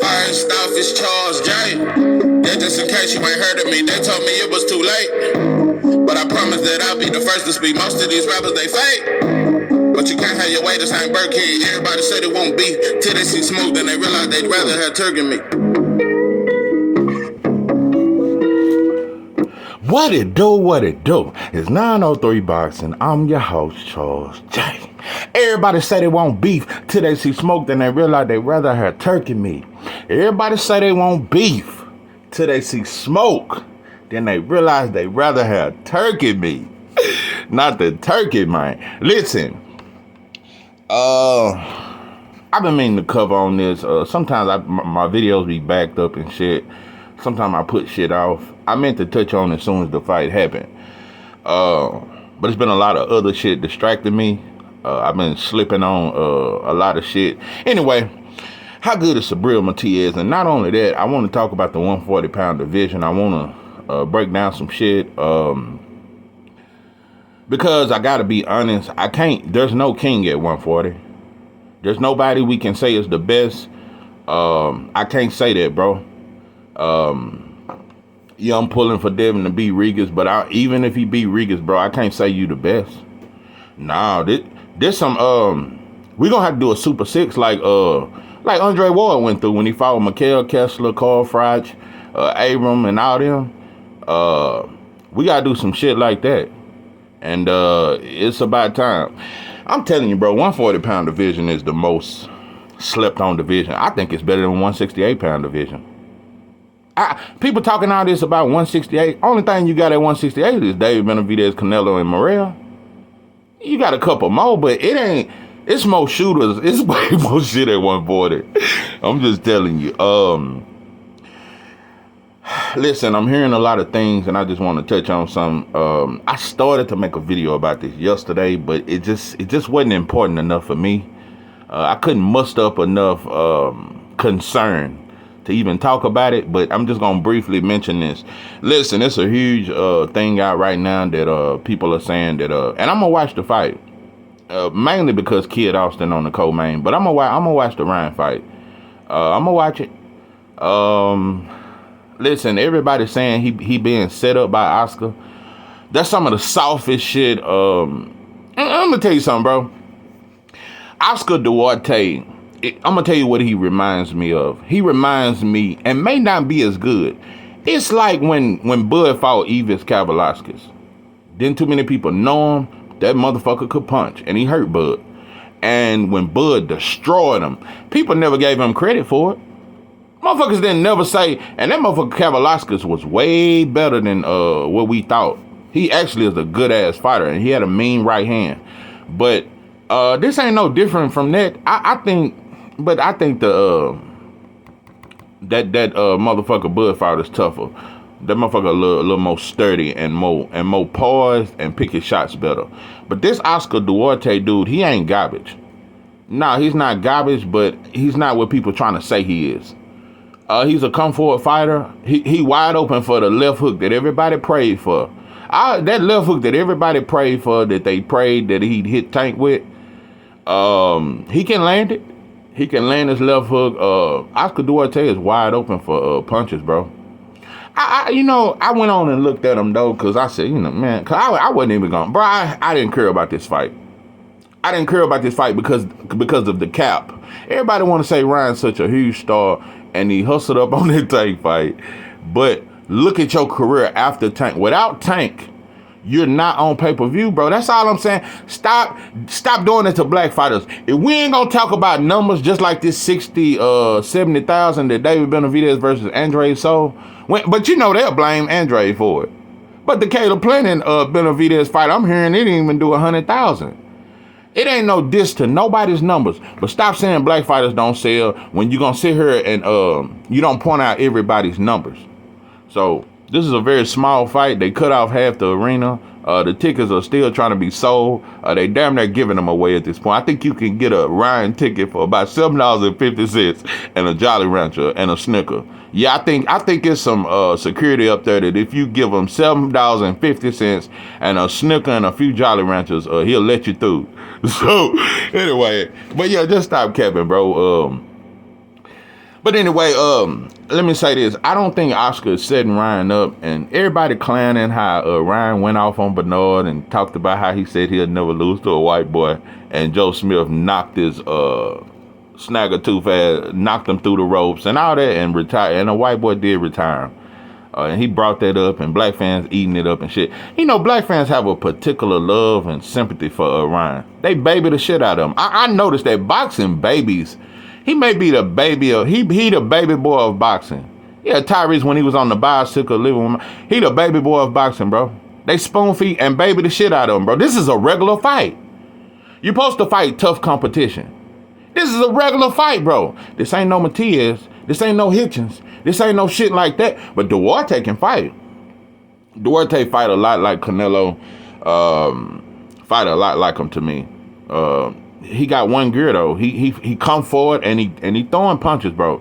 First off, it's Charles J. That just in case you ain't heard of me, they told me it was too late. But I promise that I'll be the first to speak. Most of these rappers, they fake. But you can't have your way, this ain't Burkhead. Everybody said it won't be till they see smoke, then they realize they'd rather have turkey meat. What it do, what it do? It's 903 Boxing. I'm your host, Charles J. Everybody say they want beef till they see smoke, then they realize they'd rather have turkey meat. Everybody say they want beef till they see smoke, then they realize they'd rather have turkey meat. Not the turkey, man. Listen, I've been meaning to cover on this. Sometimes my videos be backed up and shit. Sometimes I put shit off. I meant to touch on as soon as the fight happened. But it's been a lot of other shit distracting me. I've been slipping on a lot of shit. Anyway, how good is Subriel Matias? And not only that, I want to talk about the 140-pound division. I want to break down some shit. Because I got to be honest, there's no king at 140. There's nobody we can say is the best. I can't say that, bro. Yeah, I'm pulling for Devin to beat Regis, but even if he beat Regis, bro, I can't say you the best. Nah, this some we gonna have to do a Super Six like Andre Ward went through when he fought Mikael Kessler, Carl Froch, Abram, and all them. We gotta do some shit like that, and it's about time. I'm telling you, bro, 140-pound division is the most slept on division. I think it's better than 168-pound division. People talking all this about 168. Only thing you got at 168 is David Benavidez, Canelo, and Morel. You got a couple more, but it's more shooters. It's way more shit at 140. I'm just telling you. Listen, I'm hearing a lot of things, and I just want to touch on some. I started to make a video about this yesterday, but it just wasn't important enough for me. I couldn't muster up enough concern to even talk about it, but I'm just gonna briefly mention this. Listen, it's a huge thing out right now that people are saying that, and I'm gonna watch the fight, mainly because Kid Austin on the co-main, but I'm gonna watch the Ryan fight. I'm gonna watch it. Listen, everybody's saying he being set up by Oscar. That's some of the softest shit. I'm gonna tell you something, bro. Oscar Duarte, I'm gonna tell you what he reminds me of. He reminds me, and may not be as good. It's like when Bud fought Evis Kavalauskas. Didn't too many people know him. That motherfucker could punch, and he hurt Bud. And when Bud destroyed him, people never gave him credit for it. Motherfuckers didn't never say, and that motherfucker Kavalauskas was way better than what we thought. He actually is a good ass fighter, and he had a mean right hand. But this ain't no different from that. I think the that motherfucker Bud fight is tougher. That motherfucker a little more sturdy and more poised and pick his shots better. But this Oscar Duarte dude, he ain't garbage. Nah, he's not garbage, but he's not what people trying to say he is. He's a come forward fighter. He wide open for the left hook that everybody prayed for. That left hook that everybody prayed for, that they prayed that he'd hit Tank with. He can land it. He can land his left hook. Oscar Duarte is wide open for punches, bro. I went on and looked at him though, cause I said, man, cause I wasn't even going, bro. I didn't care about this fight. I didn't care about this fight because of the cap. Everybody want to say Ryan's such a huge star and he hustled up on that Tank fight, but look at your career after Tank. Without Tank, you're not on pay-per-view, bro. That's all I'm saying. Stop doing it to black fighters. If we ain't gonna talk about numbers just like this 70,000 that David Benavidez versus Andre sold, but they'll blame Andre for it. But the Caleb Plant and Benavidez fight, I'm hearing it didn't even do 100,000. It ain't no diss to nobody's numbers, but stop saying black fighters don't sell when you're gonna sit here and you don't point out everybody's numbers. So this is a very small fight. They cut off half the arena. The tickets are still trying to be sold. They damn near giving them away at this point. I think you can get a Ryan ticket for about $7.50 and a Jolly Rancher and a Snicker. Yeah, I think it's some security up there that if you give them $7.50 and a Snicker and a few Jolly Ranchers, he'll let you through. So anyway, but yeah, just stop capping, bro. But anyway, let me say this. I don't think Oscar is setting Ryan up, and everybody clowning how Ryan went off on Bernard and talked about how he said he'll never lose to a white boy, and Joe Smith knocked his snagger too fast, knocked him through the ropes and all that, and retired. And a white boy did retire him. And he brought that up, and black fans eating it up and shit. You know, black fans have a particular love and sympathy for Ryan. They baby the shit out of him. I noticed that boxing babies. He may be the baby of, he the baby boy of boxing. Yeah, Tyrese, when he was on the bicycle living with he the baby boy of boxing, bro. They spoon feed and baby the shit out of him, bro. This is a regular fight. You're supposed to fight tough competition. This is a regular fight, bro. This ain't no Matias. This ain't no Hitchens. This ain't no shit like that. But Duarte can fight. Duarte fight a lot like Canelo. Fight a lot like him to me. He got one gear though. He come forward and he throwing punches, bro.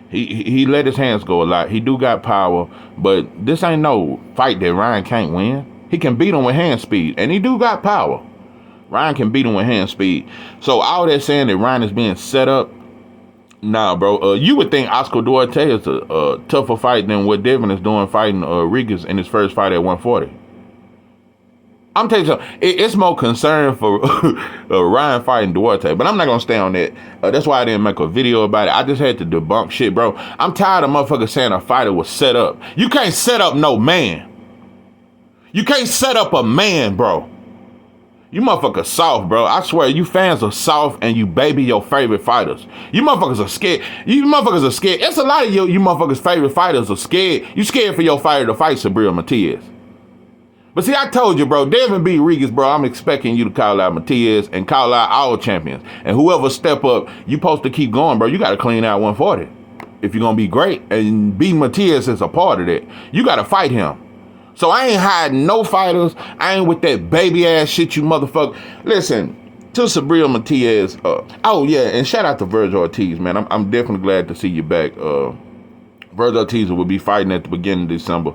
He let his hands go a lot. He do got power, but this ain't no fight that Ryan can't win. He can beat him with hand speed, and he do got power. Ryan can beat him with hand speed. So all that saying that Ryan is being set up, nah, bro. You would think Oscar Duarte is a tougher fight than what Devin is doing fighting Rodriguez in his first fight at 140. I'm telling you something, it's more concern for Ryan fighting Duarte, but I'm not going to stay on that. That's why I didn't make a video about it. I just had to debunk shit, bro. I'm tired of motherfuckers saying a fighter was set up. You can't set up no man. You can't set up a man, bro. You motherfuckers soft, bro. I swear, you fans are soft and you baby your favorite fighters. You motherfuckers are scared. You motherfuckers are scared. It's a lot of you motherfuckers' favorite fighters are scared. You scared for your fighter to fight Subriel Matias. But see, I told you, bro, Devin B. Rodriguez, bro, I'm expecting you to call out Matias and call out our champions. And whoever step up, you supposed to keep going, bro. You got to clean out 140 if you're going to be great. And B. Matias is a part of that. You got to fight him. So I ain't hiding no fighters. I ain't with that baby ass shit, you motherfucker. Listen, to Subriel Matias. Oh, yeah, and shout out to Virgil Ortiz, man. I'm definitely glad to see you back. Virgil Ortiz will be fighting at the beginning of December.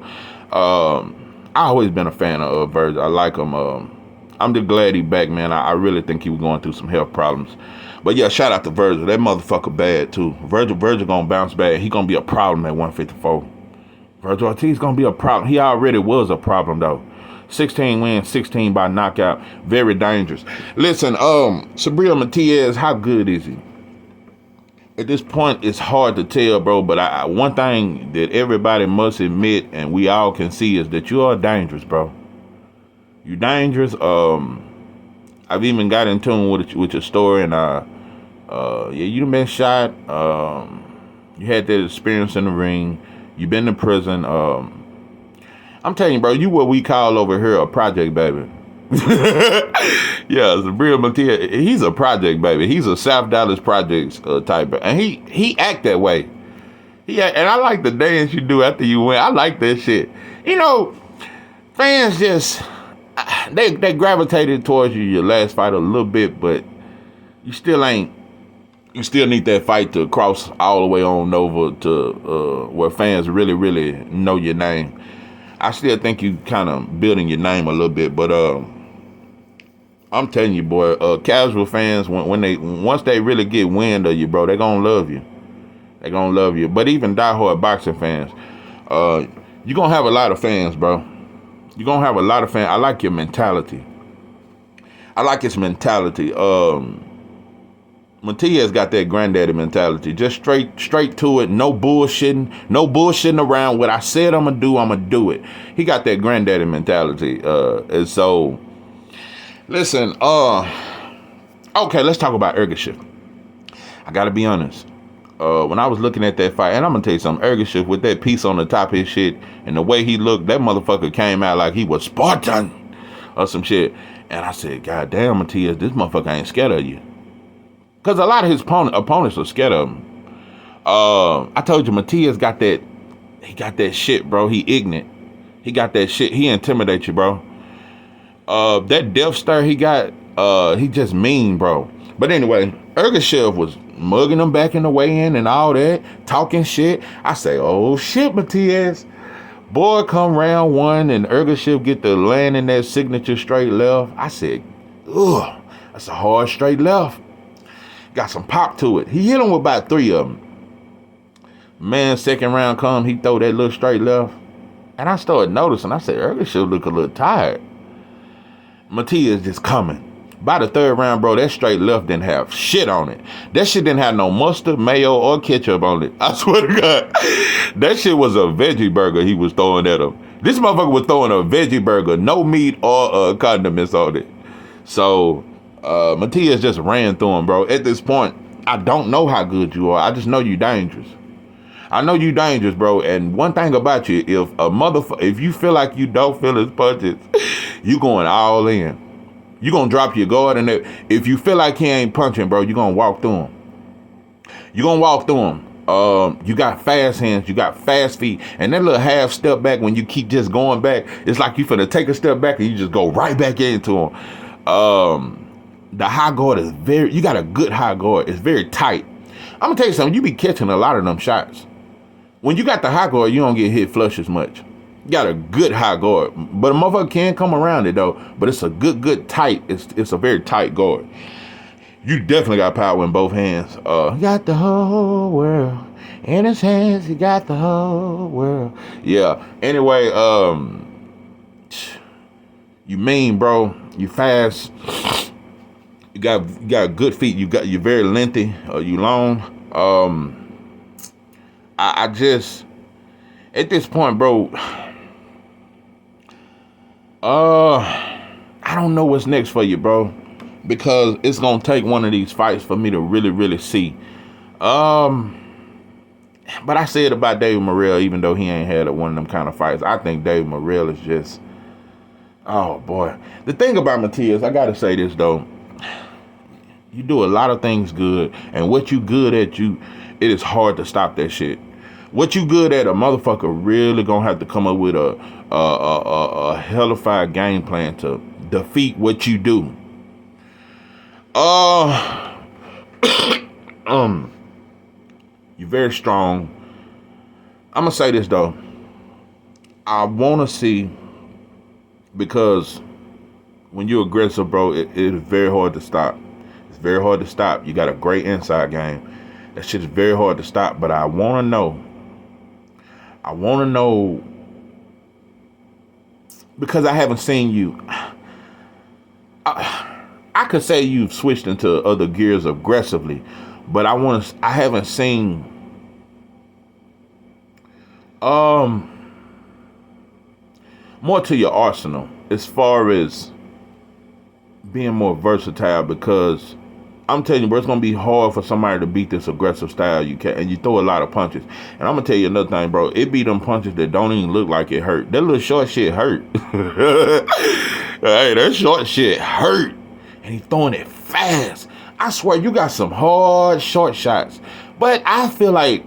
I always been a fan of Virgil. I like him. I'm just glad he back, man. I really think he was going through some health problems. But yeah, shout out to Virgil. That motherfucker bad too. Virgil gonna bounce back. He gonna be a problem at 154. Virgil Ortiz gonna be a problem. He already was a problem though. 16 wins, 16 by knockout. Very dangerous. Listen, Subriel Matias, how good is he? At this point, it's hard to tell, bro, but one thing that everybody must admit and we all can see is that you are dangerous, bro. You dangerous. I've even got in tune with your story, and yeah, you done been shot. You had that experience in the ring. You been to prison. I'm telling you, bro, you what we call over here a project baby. Yeah, Subriel Matias, he's a project baby. He's a South Dallas projects type, and he act that way. And I like the dance you do after you win. I like that shit. You know, fans just they gravitated towards you your last fight a little bit, but you still ain't. You still need that fight to cross all the way on over to where fans really, really know your name. I still think you kind of building your name a little bit, but I'm telling you, boy, casual fans, once they really get wind of you, bro, they gonna love you. They gonna love you. But even diehard boxing fans, you gonna have a lot of fans, bro. You gonna have a lot of fans. I like your mentality. I like his mentality. Matias got that granddaddy mentality. Just straight to it. No bullshitting. No bullshitting around. What I said I'm gonna do it. He got that granddaddy mentality. And so, listen. Okay, let's talk about Ergashift. I gotta be honest. When I was looking at that fight, and I'm gonna tell you something, Ergashift with that piece on the top of his shit and the way he looked, that motherfucker came out like he was Spartan or some shit. And I said, God damn, Matias, this motherfucker ain't scared of you. Because a lot of his opponents are scared of him. I told you, Matias got that. He got that shit, bro. He ignorant. He got that shit. He intimidates you, bro. That death stare he got, he just mean, bro. But anyway, Ergashift was mugging him back in the weigh-in and all that, talking shit. I say, oh shit, Matias. Boy, come round one and Ergashift get to land in that signature straight left. I said, ugh, that's a hard straight left. Got some pop to it. He hit him with about 3 of them. Man, second round come, he throw that little straight left. And I started noticing, I said, Erish should look a little tired. Matias just coming. By the third round, bro, that straight left didn't have shit on it. That shit didn't have no mustard, mayo, or ketchup on it. I swear to God. That shit was a veggie burger he was throwing at him. This motherfucker was throwing a veggie burger, no meat or condiments on it. So, Matias just ran through him, bro. At this point, I don't know how good you are. I just know you dangerous. I know you dangerous, bro. And one thing about you, if you feel like you don't feel his punches, you going all in. You gonna drop your guard, and if you feel like he ain't punching, bro, you gonna walk through him. You gonna walk through him. You got fast hands, you got fast feet, and that little half step back when you keep just going back, it's like you finna take a step back and you just go right back into him. The high guard is you got a good high guard. It's very tight. I'm gonna tell you something. You be catching a lot of them shots. When you got the high guard, you don't get hit flush as much. You got a good high guard, but a motherfucker can come around it though. But it's a good tight. It's a very tight guard. You definitely got power in both hands. He got the whole world in his hands. He got the whole world. Yeah. Anyway, you mean, bro? You fast. You got good feet. You're very lengthy. You long. I just at this point, bro. I don't know what's next for you, bro, because it's gonna take one of these fights for me to really see. But I said about David Morrell, even though he ain't had one of them kind of fights, I think David Morrell is just, oh boy. The thing about Matias, I gotta say this though, you do a lot of things good, and what you good at, it is hard to stop that shit. What you good at, a motherfucker really gonna have to come up with a hellified game plan to defeat what you do. You're very strong. I'm gonna say this though. I wanna see, because when you're aggressive, bro, it is very hard to stop. It's very hard to stop. You got a great inside game. That shit is very hard to stop. But I wanna know, because I haven't seen you. I could say you've switched into other gears aggressively, but I haven't seen more to your arsenal as far as being more versatile, because I'm telling you, bro, it's gonna be hard for somebody to beat this aggressive style you can, and you throw a lot of punches. And I'm gonna tell you another thing, bro. It be them punches that don't even look like it hurt. That little short shit hurt. Hey, that short shit hurt. And he throwing it fast. I swear, you got some hard short shots. But I feel like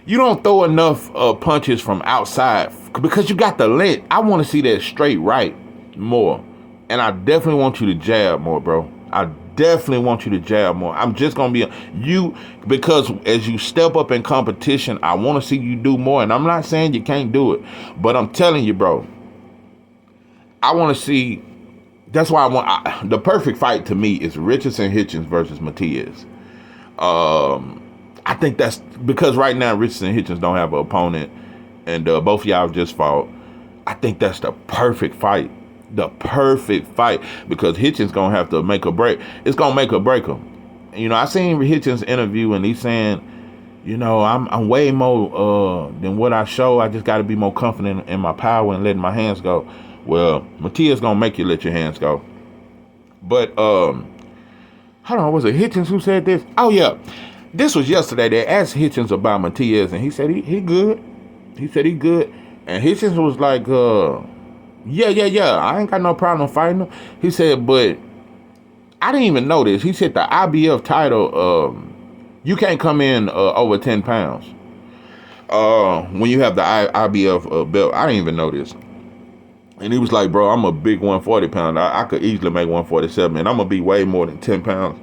you don't throw enough punches from outside because you got the length. I want to see that straight right more. And I definitely want you to jab more, bro. I definitely want you to jab more. I'm just gonna be you, because as you step up in competition, I want to see you do more. And I'm not saying you can't do it, but I'm telling you, bro, I want to see. That's why the perfect fight to me is Richardson Hitchens versus Matias. I think that's because right now Richardson Hitchens don't have an opponent, and both of y'all just fought. I think that's the perfect fight. The perfect fight, because Hitchens gonna have to make a break. It's gonna make or break him. You know, I seen Hitchens interview, and he's saying, you know, I'm way more than what I show. I just got to be more confident in my power and letting my hands go. Well, Matias gonna make you let your hands go. But hold on, was it Hitchens who said this? Oh yeah, this was yesterday. They asked Hitchens about Matias, and he said he good. He said he good, and Hitchens was like, yeah, I ain't got no problem fighting him. He said, but I didn't even know this. He said the IBF title, you can't come in over 10 pounds when you have the IBF belt. I didn't even know this. And he was like, bro, I'm a big 140 pounder. I could easily make 147, and I'm going to be way more than 10 pounds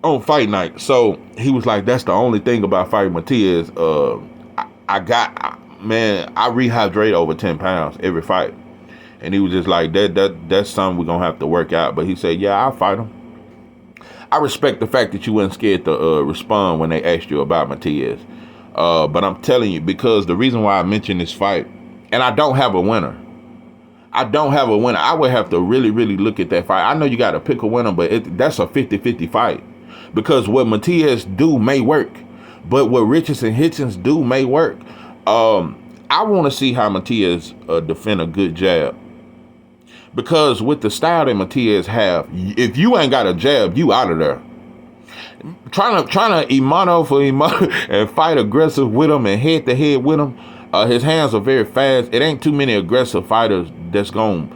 on fight night. So he was like, that's the only thing about fighting Matias. I rehydrate over 10 pounds every fight. And he was just like, that's something we're going to have to work out. But he said, yeah, I'll fight him. I respect the fact that you weren't scared to respond when they asked you about Matias. But I'm telling you, because the reason why I mentioned this fight, and I don't have a winner. I would have to really, really look at that fight. I know you got to pick a winner, but that's a 50-50 fight. Because what Matias do may work, but what Richardson Hitchens do may work. I want to see how Matias defend a good jab. Because with the style that Matias have, if you ain't got a jab, you out of there. Trying to imano for imano and fight aggressive with him and head to head with him. His hands are very fast. It ain't too many aggressive fighters that's gonna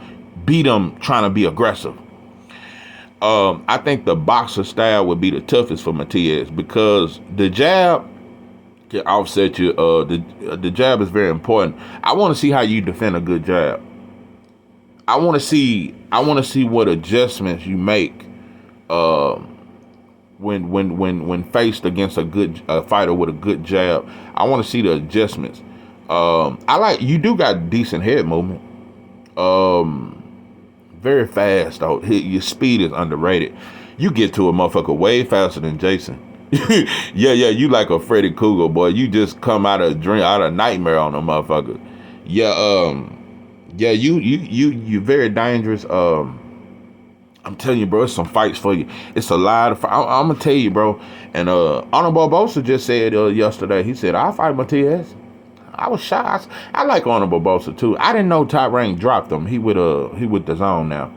beat him trying to be aggressive. I think the boxer style would be the toughest for Matias because the jab can offset you. The jab is very important. I want to see how you defend a good jab. I want to see what adjustments you make when faced against a good fighter with a good jab. I want to see the adjustments. You do got decent head movement. Very fast though. Your speed is underrated. You get to a motherfucker way faster than Jason. yeah, you like a Freddy Krueger, boy. You just come out of nightmare on a motherfucker. You very dangerous. I'm telling you, bro, it's some fights for you. It's a lot of I'm gonna tell you, bro. And Honor Barbosa just said yesterday, he said, I'll fight Matias. I was shocked. I like Honor Barbosa too. I didn't know Top Rank dropped him. He with the Zone now.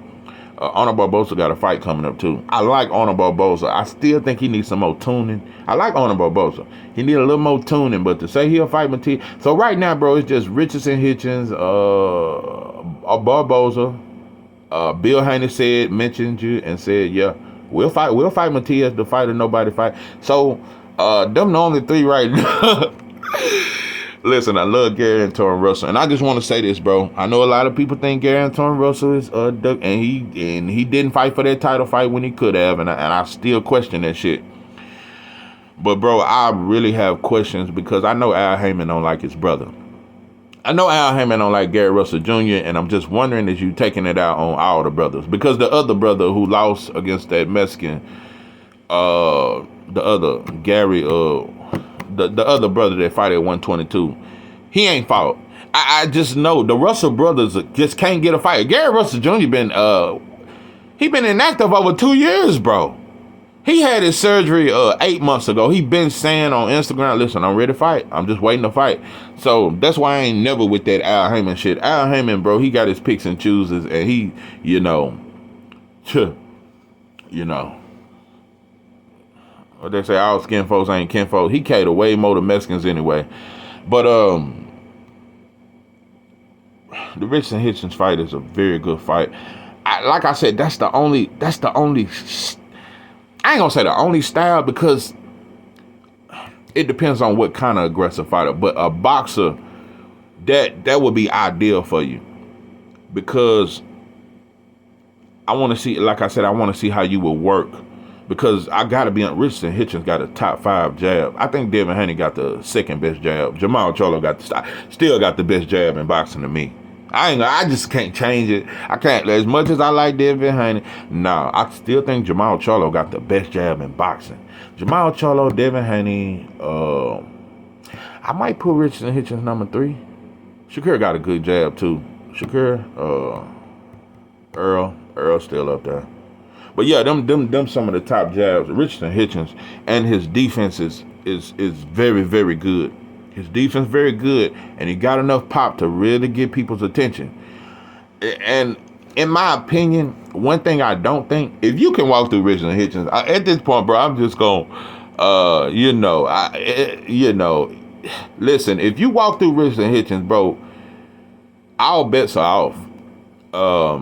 Honor Barbosa got a fight coming up too. I like Honor Barbosa. I still think he needs some more tuning. I like Honor Barbosa. He need a little more tuning, but to say he'll fight Matias. So right now, bro, it's just Richardson Hitchens, Barbosa. Bill Haney mentioned you and said, yeah, we'll fight Matias, the fighter nobody fight. So them the only three right now. Listen, I love Gary Antoine Russell, and I just want to say this, bro. I know a lot of people think Gary Antoine Russell is and he didn't fight for that title fight when he could have, and I still question that shit. But bro, I really have questions because I know Al Heyman don't like his brother. I know Al Heyman don't like Gary Russell Jr., and I'm just wondering if you taking it out on all the brothers, because the other brother who lost against that Mexican, the other Gary, the other brother that fought at 122, he ain't fought. I just know the Russell brothers just can't get a fight. Gary Russell Jr. been inactive over 2 years, bro. He had his surgery 8 months ago. He been saying on Instagram, listen, I'm ready to fight. I'm just waiting to fight. So that's why I ain't never with that Al Heyman shit. Al Heyman, bro, he got his picks and chooses, and he, what they say, all skin folks ain't kin folks. He cater way more to Mexicans anyway. But the Richardson Hitchens fight is a very good fight. Like I said, that's the only. I ain't gonna say the only style because it depends on what kind of aggressive fighter. But a boxer, that would be ideal for you because I want to see. Like I said, I want to see how you will work. Because I gotta be on. Richardson Hitchens got a top 5 jab. I think Devin Haney got the second best jab. Jamal Charlo still got the best jab in boxing to me. I just can't change it. I can't. As much as I like Devin Haney, I still think Jamal Charlo got the best jab in boxing. Jamal Charlo, Devin Haney. I might put Richardson Hitchens number 3. Shakur got a good jab too. Shakur, Earl still up there. But yeah, them some of the top jabs. Richardson Hitchens, and his defense is very, very good. His defense very good, and he got enough pop to really get people's attention. And in my opinion, one thing I don't think, if you can walk through Richardson Hitchens, at this point, bro, I'm just going, listen, if you walk through Richardson Hitchens, bro, all bets are off.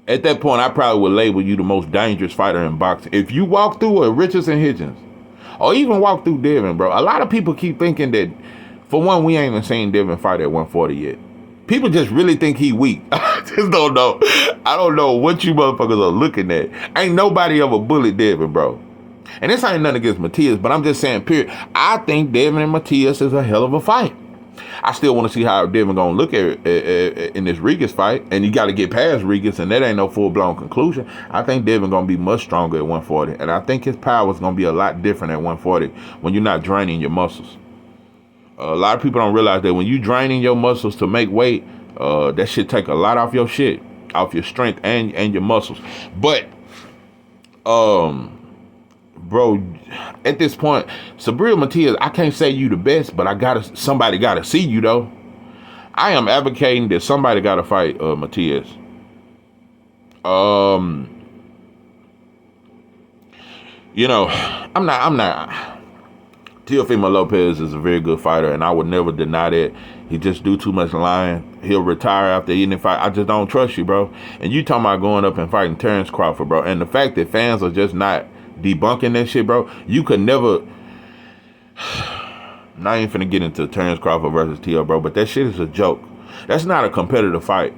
At that point, I probably would label you the most dangerous fighter in boxing. If you walk through a Richardson Hitchens, or even walk through Devin, bro, a lot of people keep thinking that, for one, we ain't even seen Devin fight at 140 yet. People just really think he weak. I just don't know. I don't know what you motherfuckers are looking at. Ain't nobody ever bullied Devin, bro. And this ain't nothing against Matías, but I'm just saying, period. I think Devin and Matías is a hell of a fight. I still want to see how Devin gonna look at in this Regis fight, and you got to get past Regis, and that ain't no full blown conclusion. I think Devin gonna be much stronger at 140, and I think his power is gonna be a lot different at 140 when you're not draining your muscles. A lot of people don't realize that when you draining your muscles to make weight, that shit take a lot off your shit, off your strength and your muscles. But bro, at this point, Subriel Matias, I can't say you the best, but somebody gotta see you though. I am advocating that somebody gotta fight Matias. You know, I'm not. Teofimo Lopez is a very good fighter, and I would never deny that. He just do too much lying. He'll retire after any fight. I just don't trust you, bro. And you talking about going up and fighting Terrence Crawford, bro. And the fact that fans are just not debunking that shit, bro. You could never. Now I ain't finna get into Terrence Crawford versus T.O., bro, but that shit is a joke. That's not a competitive fight.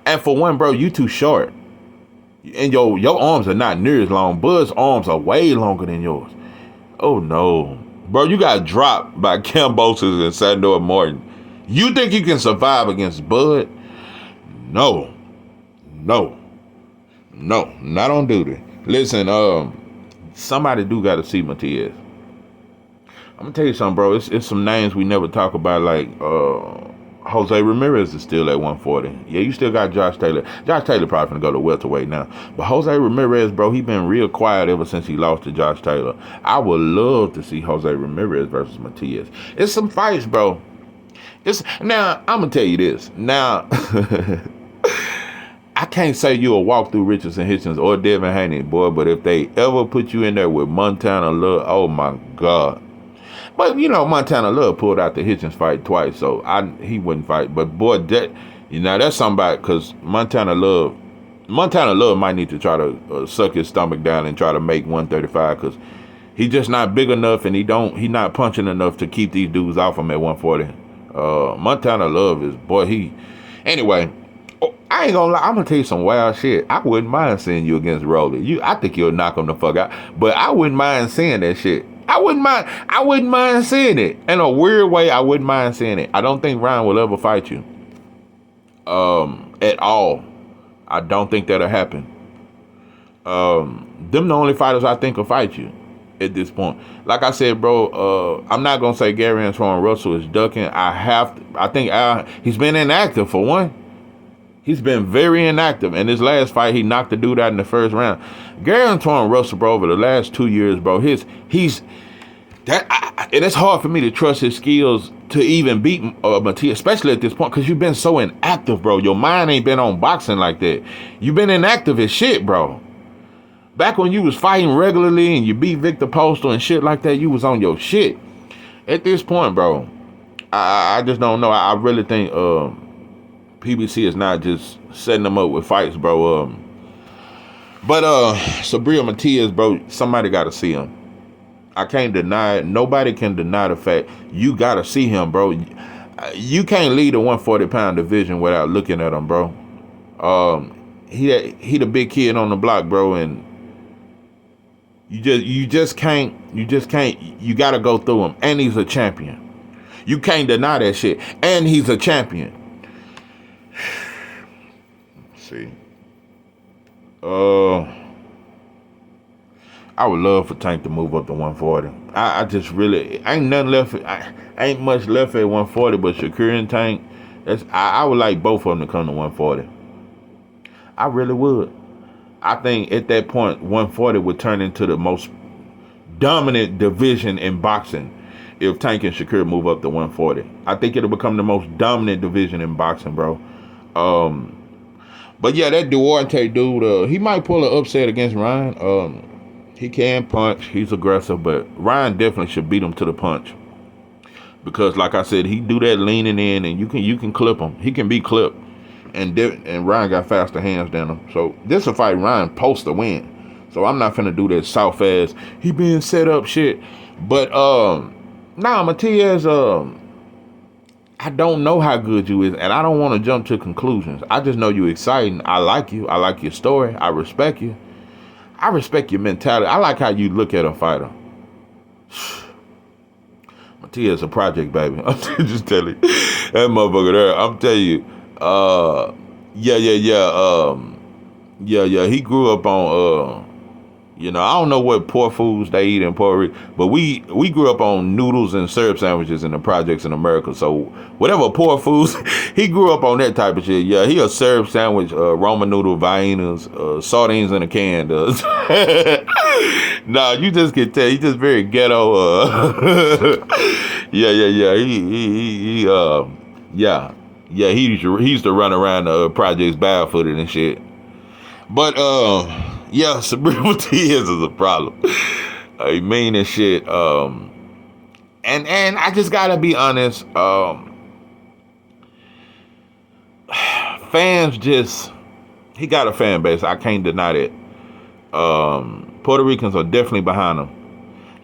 And for one, bro, you too short. And your arms are not near as long. Bud's arms are way longer than yours. Oh, no. Bro, you got dropped by Kambosos and Sandor Morton. You think you can survive against Bud? No. Not on duty. Listen, somebody do got to see Matias. I'm gonna tell you something, bro. It's some names we never talk about, like Jose Ramirez is still at 140. Yeah, you still got Josh Taylor. Josh Taylor probably gonna go to welterweight now. But Jose Ramirez, bro, he been real quiet ever since he lost to Josh Taylor. I would love to see Jose Ramirez versus Matias. It's some fights, bro. Now, I'm gonna tell you this. Now, I can't say you'll walk through Richardson Hitchens or Devin Haney, boy, but if they ever put you in there with Montana Love, oh my God. But, you know, Montana Love pulled out the Hitchens fight twice, so he wouldn't fight. But, boy, that's somebody, because Montana Love might need to try to suck his stomach down and try to make 135, because he's just not big enough, and he not punching enough to keep these dudes off him at 140. Montana Love is, boy, anyway, I ain't gonna lie, I'm gonna tell you some wild shit. I wouldn't mind seeing you against Rolly. I think you'll knock him the fuck out, but I wouldn't mind seeing that shit. I wouldn't mind seeing it. In a weird way, I wouldn't mind seeing it. I don't think Ryan will ever fight you. At all. I don't think that'll happen. Them the only fighters I think will fight you at this point. Like I said, bro, I'm not gonna say Gary Antoine Russell is ducking. I think he's been inactive for one. He's been very inactive. In his last fight, he knocked the dude out in the first round. Gary Antoine Russell, bro, over the last 2 years, bro, and it's hard for me to trust his skills to even beat Matias, especially at this point, because you've been so inactive, bro. Your mind ain't been on boxing like that. You've been inactive as shit, bro. Back when you was fighting regularly and you beat Victor Postal and shit like that, you was on your shit. At this point, bro, I just don't know. I really think PBC is not just setting them up with fights, bro. But Subriel Matias, bro, somebody got to see him. I can't deny it. Nobody can deny the fact. You got to see him, bro. You can't lead a 140-pound division without looking at him, bro. He the big kid on the block, bro, and you just can't. You got to go through him, and he's a champion. You can't deny that shit, and he's a champion. Let's see. I would love for Tank to move up to 140. I just really ain't nothing left. Ain't much left at 140, but Shakur and Tank. I would like both of them to come to 140. I really would. I think at that point, 140 would turn into the most dominant division in boxing if Tank and Shakur move up to 140. I think it'll become the most dominant division in boxing, bro. But yeah, that Duarte dude, he might pull an upset against Ryan. He can punch. He's aggressive, but Ryan definitely should beat him to the punch. Because, like I said, he do that leaning in, and you can clip him. He can be clipped, and Ryan got faster hands than him. So this is a fight Ryan supposed to win. So I'm not finna do that soft ass he being set up shit. But Matias, I don't know how good you is, and I don't want to jump to conclusions. I just know you exciting. I like you. I like your story. I respect you. I respect your mentality. I like how you look at a fighter. Matias a project, baby. I'm just telling you. That motherfucker there. I'm telling you. Yeah. He grew up on I don't know what poor foods they eat in Puerto Rico, but we grew up on noodles and syrup sandwiches in the projects in America. So whatever poor foods, he grew up on that type of shit. Yeah, he a syrup sandwich, Roman noodle, viennas, sardines in a can does. Nah, you just can tell he just very ghetto. Yeah. He used to run around the projects barefooted and shit. But yeah, Subriel Matias is a problem. He mean and shit. And I just gotta be honest. Fans he got a fan base. I can't deny that. Puerto Ricans are definitely behind him.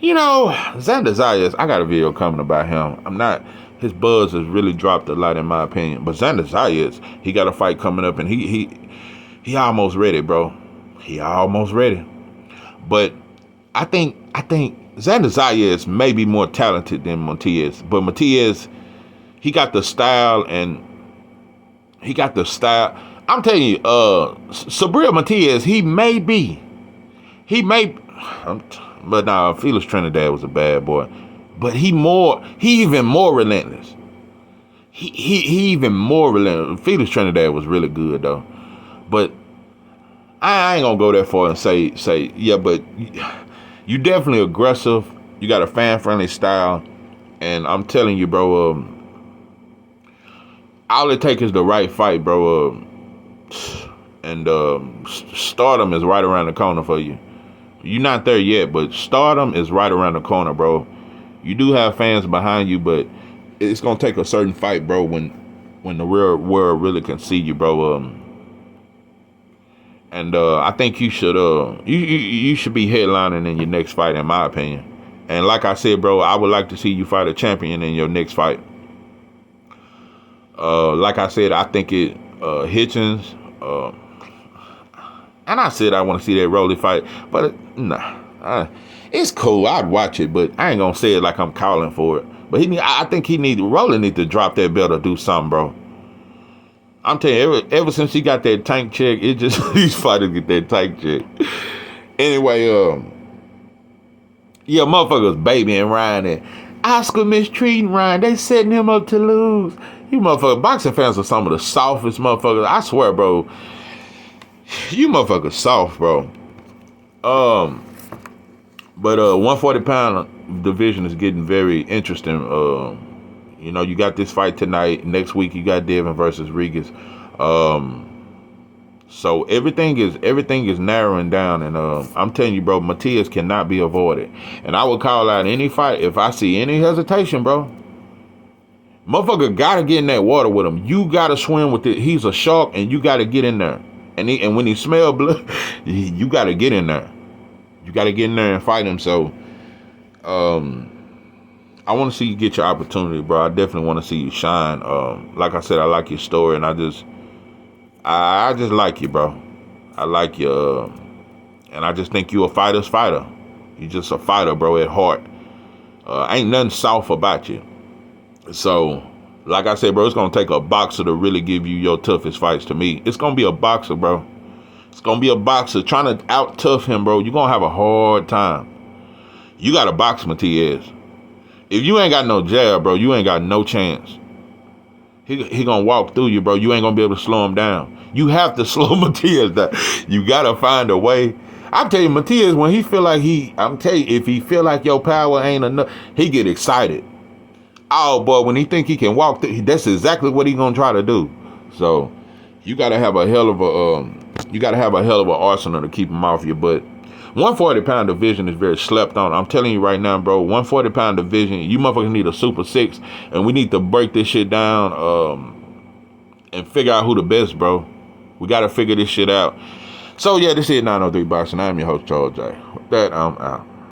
Xander Zayas, I got a video coming about him. His buzz has really dropped a lot in my opinion. But Xander Zayas, he got a fight coming up and he almost ready, bro. He almost ready. But I think Xander Zayas may be more talented than Matias. But Matias, he got the style. I'm telling you, Subriel Matias, but nah, Felix Trinidad was a bad boy. But he even more relentless. He even more relentless. Felix Trinidad was really good though. But I ain't gonna go that far and say yeah, but you definitely aggressive. You got a fan-friendly style. And I'm telling you, bro, all it takes is the right fight, bro. And stardom is right around the corner for you. You're not there yet, but stardom is right around the corner, bro. You do have fans behind you, but it's gonna take a certain fight, bro, when the real world really can see you, bro. And I think you should you should be headlining in your next fight, in my opinion. And like I said, bro, I would like to see you fight a champion in your next fight. Like I said, I think Hitchens. And I said I want to see that Rolly fight, but it's cool. I'd watch it, but I ain't gonna say it like I'm calling for it. But I think Rolly need to drop that belt or do something, bro. I'm telling you, ever since he got that tank check, it just these fighters get that tank check. Anyway, yeah, motherfuckers babying Ryan and Oscar mistreating Ryan. They setting him up to lose. You motherfuckers, boxing fans are some of the softest motherfuckers. I swear, bro. You motherfuckers soft, bro. But 140-pound division is getting very interesting. You got this fight tonight. Next week you got Devin versus Regis. So everything is narrowing down, and I'm telling you, bro, Matias cannot be avoided. And I would call out any fight if I see any hesitation, bro. Motherfucker gotta get in that water with him. You gotta swim with it. He's a shark, and you gotta get in there. And when he smell blood, you gotta get in there. You gotta get in there and fight him. So, I want to see you get your opportunity, bro. I definitely want to see you shine. Like I said, I like your story, and I just like you, bro. I like you, and I just think you a fighter's fighter. You just a fighter, bro, at heart. Ain't nothing soft about you. So, like I said, bro, it's gonna take a boxer to really give you your toughest fights. To me, it's gonna be a boxer, bro. It's gonna be a boxer trying to out tough him, bro. You're gonna have a hard time. You got to box Matias. If you ain't got no jab, bro, you ain't got no chance. He gonna walk through you, bro. You ain't gonna be able to slow him down. You have to slow Matias down. You gotta find a way. I tell you, Matias, when he feel like if he feel like your power ain't enough, he get excited. Oh boy, when he think he can walk through, that's exactly what he gonna try to do. So you gotta have a hell of a arsenal to keep him off you. But 140-pound division is very slept on. I'm telling you right now, bro, 140-pound division, you motherfuckers need a Super 6, and we need to break this shit down and figure out who the best, bro. We got to figure this shit out. So, yeah, this is 903 Boxing. I'm your host, Charles J. With that, I'm out.